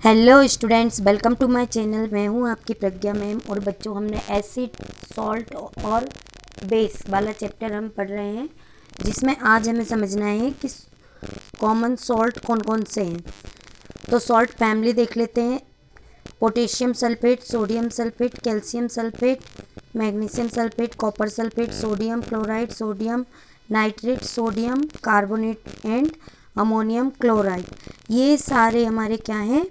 Hello students, welcome to my channel. मैं हूं आपकी प्रज्ञा मैम। और बच्चों, हमने एसिड, सॉल्ट और बेस वाला चैप्टर हम पढ़ रहे हैं, जिसमें आज हमें समझना है कि कॉमन सॉल्ट कौन कौन से हैं। तो सॉल्ट फैमिली देख लेते हैं। Potassium sulphate, sodium sulphate, calcium sulphate, magnesium sulphate, copper sulphate, sodium chloride, sodium nitrate, sodium carbonate and ammonium chloride. ये सारे हमारे क्या हैं?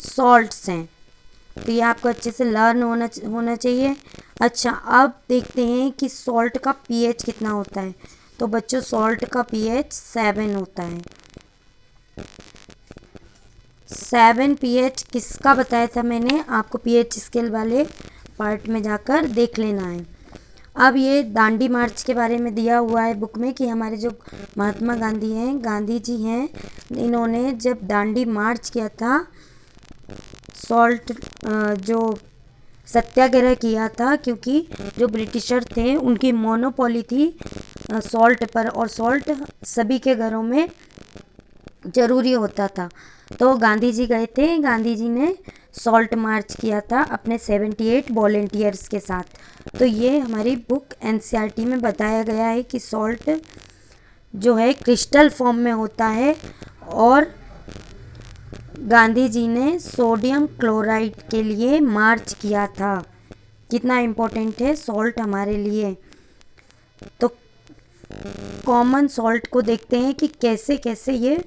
सॉल्ट्स हैं। तो ये आपको अच्छे से लर्न होना चाहिए। अच्छा, अब देखते हैं कि सॉल्ट का पीएच कितना होता है। तो बच्चों, सॉल्ट का पीएच 7 होता है। 7 पीएच किसका बताया था मैंने आपको? पीएच स्केल वाले पार्ट में जाकर देख लेना है। अब ये दांडी मार्च के बारे में दिया हुआ है बुक में कि हमारे जो महात्मा गांधी हैं, गांधी जी हैं, इन्होंने जब दांडी मार्च किया था, सॉल्ट जो सत्याग्रह किया था, क्योंकि जो ब्रिटिशर थे उनकी मोनोपोली थी सॉल्ट पर, और सॉल्ट सभी के घरों में ज़रूरी होता था। तो गांधी जी गए थे, गांधी जी ने सॉल्ट मार्च किया था अपने 78 वॉलेंटियर्स के साथ। तो ये हमारी बुक एनसीईआरटी में बताया गया है कि सॉल्ट जो है क्रिस्टल फॉर्म में होता है, और गांधी जी ने सोडियम क्लोराइड के लिए मार्च किया था। कितना इम्पोर्टेंट है सॉल्ट हमारे लिए। तो कॉमन सॉल्ट को देखते हैं कि कैसे कैसे ये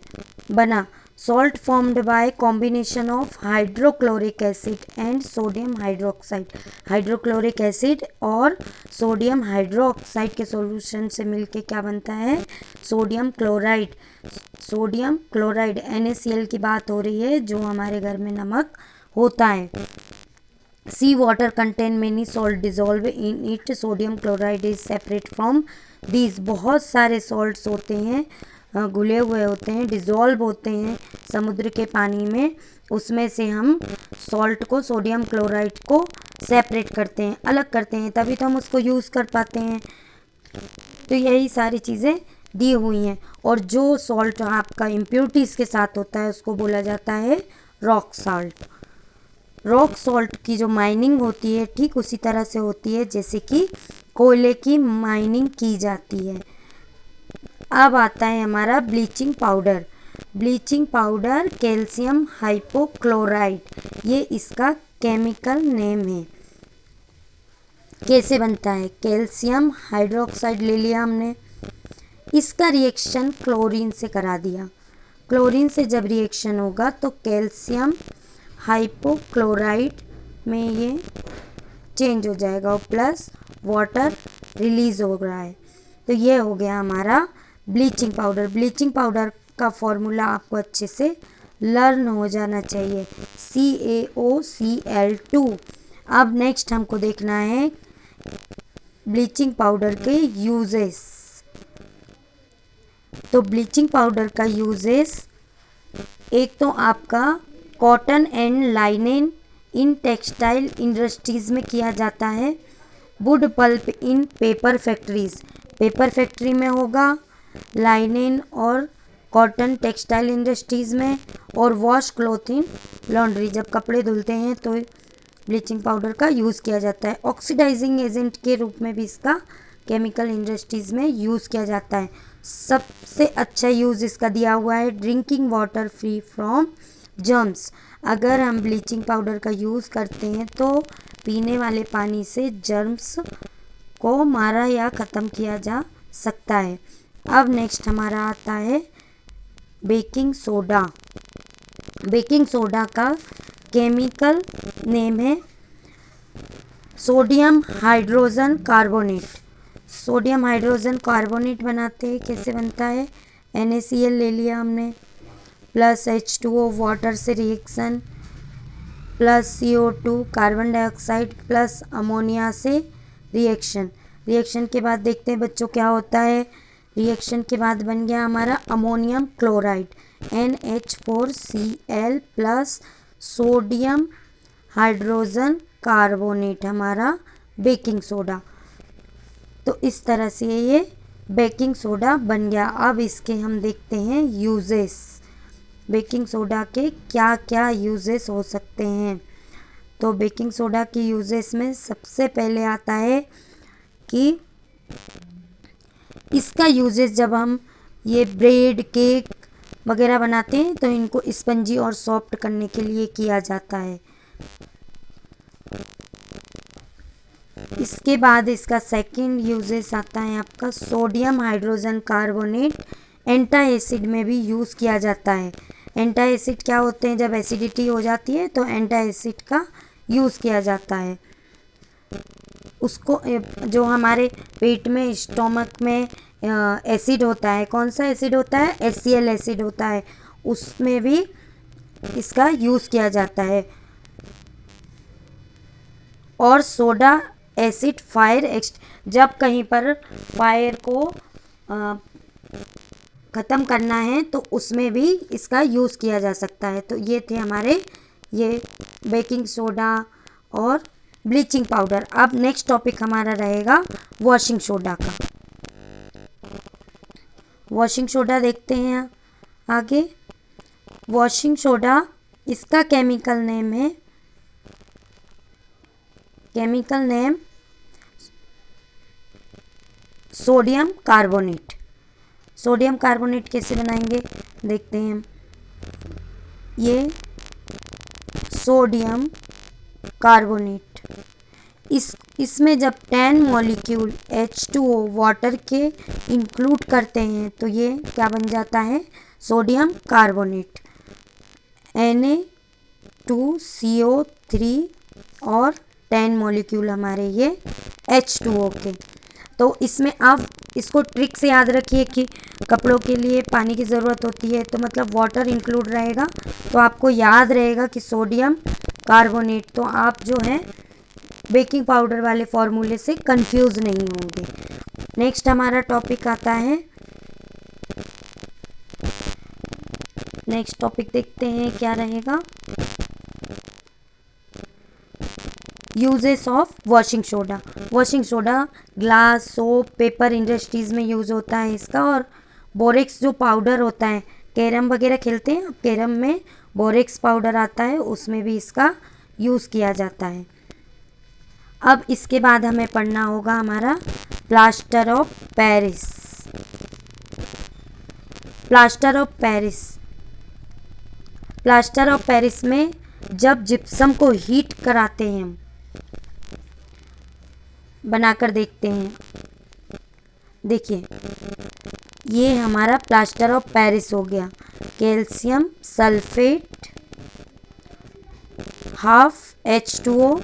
बना। Salt formed by combination of hydrochloric acid and sodium hydroxide. Hydrochloric acid और सोडियम हाइड्रोक्साइड के सॉल्यूशन से मिलके क्या बनता है? Sodium chloride. Sodium chloride NaCl की बात हो रही है, जो हमारे घर में नमक होता है। Sea water contain many salt dissolve in it, sodium chloride is separate from these. बहुत सारे सॉल्ट्स होते हैं, घुले हुए होते हैं, डिज़ोल्व होते हैं समुद्र के पानी में। उसमें से हम सॉल्ट को, सोडियम क्लोराइड को सेपरेट करते हैं, अलग करते हैं, तभी तो हम उसको यूज़ कर पाते हैं। तो यही सारी चीज़ें दी हुई हैं। और जो सॉल्ट आपका इम्प्योरिटीज़ के साथ होता है उसको बोला जाता है रॉक सॉल्ट। रॉक सॉल्ट की जो माइनिंग होती है ठीक उसी तरह से होती है जैसे कि कोयले की माइनिंग की जाती है। अब आता है हमारा bleaching powder. Bleaching powder calcium hypochloride, ये इसका केमिकल नेम है। कैसे बनता है? कैल्शियम हाइड्रोक्साइड ले लिया हमने, इसका रिएक्शन क्लोरीन से करा दिया। क्लोरीन से जब रिएक्शन होगा तो कैल्शियम हाइपोक्लोराइड में ये चेंज हो जाएगा, और प्लस वाटर रिलीज हो रहा है। तो ये हो गया हमारा ब्लीचिंग पाउडर। ब्लीचिंग पाउडर का फॉर्मूला आपको अच्छे से लर्न हो जाना चाहिए, CaOCl2। अब नेक्स्ट हमको देखना है ब्लीचिंग पाउडर के यूजेस। तो ब्लीचिंग पाउडर का यूजेस, एक तो आपका cotton and linen in textile industries में किया जाता है। Wood pulp in paper factories, paper factory में होगा। लाइनेन और कॉटन टेक्सटाइल इंडस्ट्रीज़ में। और वॉश क्लॉथ इन लॉन्ड्री, जब कपड़े धुलते हैं तो ब्लीचिंग पाउडर का यूज़ किया जाता है। ऑक्सीडाइजिंग एजेंट के रूप में भी इसका केमिकल इंडस्ट्रीज़ में यूज़ किया जाता है। सबसे अच्छा यूज़ इसका दिया हुआ है drinking water free from germs. अगर हम ब्लीचिंग पाउडर का यूज़ करते हैं तो पीने वाले पानी से जर्म्स को मारा या ख़त्म किया जा सकता है। अब नेक्स्ट हमारा आता है बेकिंग सोडा। बेकिंग सोडा का केमिकल नेम है sodium hydrogen carbonate. Sodium hydrogen carbonate बनाते हैं, कैसे बनता है? NaCl ले लिया हमने, प्लस H2O वाटर से reaction, plus CO2 carbon dioxide, plus ammonia से रिएक्शन। रिएक्शन के बाद देखते हैं बच्चों क्या होता है। रिएक्शन के बाद बन गया हमारा ammonium chloride, NH4Cl plus sodium hydrogen carbonate, हमारा बेकिंग सोडा। तो इस तरह से ये बेकिंग सोडा बन गया। अब इसके हम देखते हैं यूजेस। बेकिंग सोडा के क्या क्या यूजेस हो सकते हैं। तो बेकिंग सोडा के यूजेस में सबसे पहले आता है कि इसका यूजेस जब हम ये ब्रेड केक वगैरह बनाते हैं तो इनको स्पंजी और सॉफ्ट करने के लिए किया जाता है। इसके बाद इसका सेकंड यूजेस आता है आपका सोडियम हाइड्रोजन कार्बोनेट एंटा एसिड में भी यूज़ किया जाता है। एंटा एसिड क्या होते हैं, जब एसिडिटी हो जाती है तो एंटा एसिड का यूज़ किया जाता है। उसको जो हमारे पेट में स्टोमक में एसिड होता है, कौन सा एसिड होता है, HCl एसिड होता है, उसमें भी इसका यूज़ किया जाता है। और सोडा एसिड जब कहीं पर फायर को ख़त्म करना है तो उसमें भी इसका यूज़ किया जा सकता है। तो ये थे हमारे ये बेकिंग सोडा और ब्लीचिंग पाउडर। अब नेक्स्ट टॉपिक हमारा रहेगा वॉशिंग सोडा का। वॉशिंग सोडा देखते हैं आगे। वॉशिंग सोडा इसका chemical name sodium carbonate. Sodium carbonate कैसे बनाएंगे देखते हैं। ये सोडियम कार्बोनेट, इसमें जब 10 मॉलिक्यूल H2O वाटर के इंक्लूड करते हैं तो ये क्या बन जाता है, सोडियम कार्बोनेट। Na2CO3 और 10 मॉलिक्यूल हमारे ये H2O के। तो इसमें आप इसको ट्रिक से याद रखिए कि कपड़ों के लिए पानी की ज़रूरत होती है, तो मतलब वाटर इंक्लूड रहेगा तो आपको याद रहेगा कि सोडियम कार्बोनेट। तो आप जो है बेकिंग पाउडर वाले फॉर्मूले से कंफ्यूज नहीं होंगे। नेक्स्ट हमारा टॉपिक आता है, नेक्स्ट टॉपिक देखते हैं क्या रहेगा, uses of washing soda. Washing soda glass, soap, paper industries में यूज़ होता है इसका। और बोरेक्स जो पाउडर होता है, कैरम वगैरह खेलते हैं, कैरम में बोरेक्स पाउडर आता है, उसमें भी इसका यूज़ किया जाता है। अब इसके बाद हमें पढ़ना होगा हमारा plaster of Paris. Plaster of Paris, plaster of Paris में जब जिप्सम को हीट कराते हैं, बनाकर देखते हैं। देखिए ये हमारा प्लास्टर ऑफ पेरिस हो गया। Calcium sulphate half H2O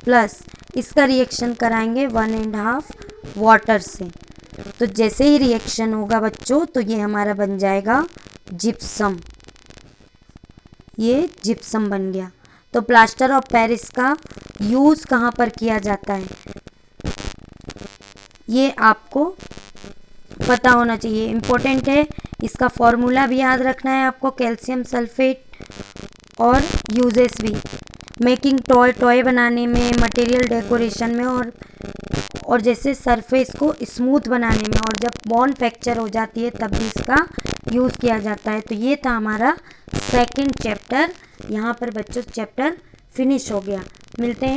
plus इसका रिएक्शन कराएंगे 1.5 वाटर से। तो जैसे ही रिएक्शन होगा बच्चों तो ये हमारा बन जाएगा जिप्सम। ये जिप्सम बन गया। तो प्लास्टर ऑफ पेरिस का यूज़ कहाँ पर किया जाता है ये आपको पता होना चाहिए, इम्पोर्टेंट है। इसका फॉर्मूला भी याद रखना है आपको, कैल्शियम सल्फेट। और यूजेस भी मेकिंग टॉय बनाने में, मटेरियल डेकोरेशन में, और जैसे सरफेस को स्मूथ बनाने में, और जब बॉन्ड फ्रैक्चर हो जाती है तब भी इसका यूज़ किया जाता है। तो ये था हमारा सेकंड चैप्टर। यहाँ पर बच्चों चैप्टर फिनिश हो गया। मिलते हैं।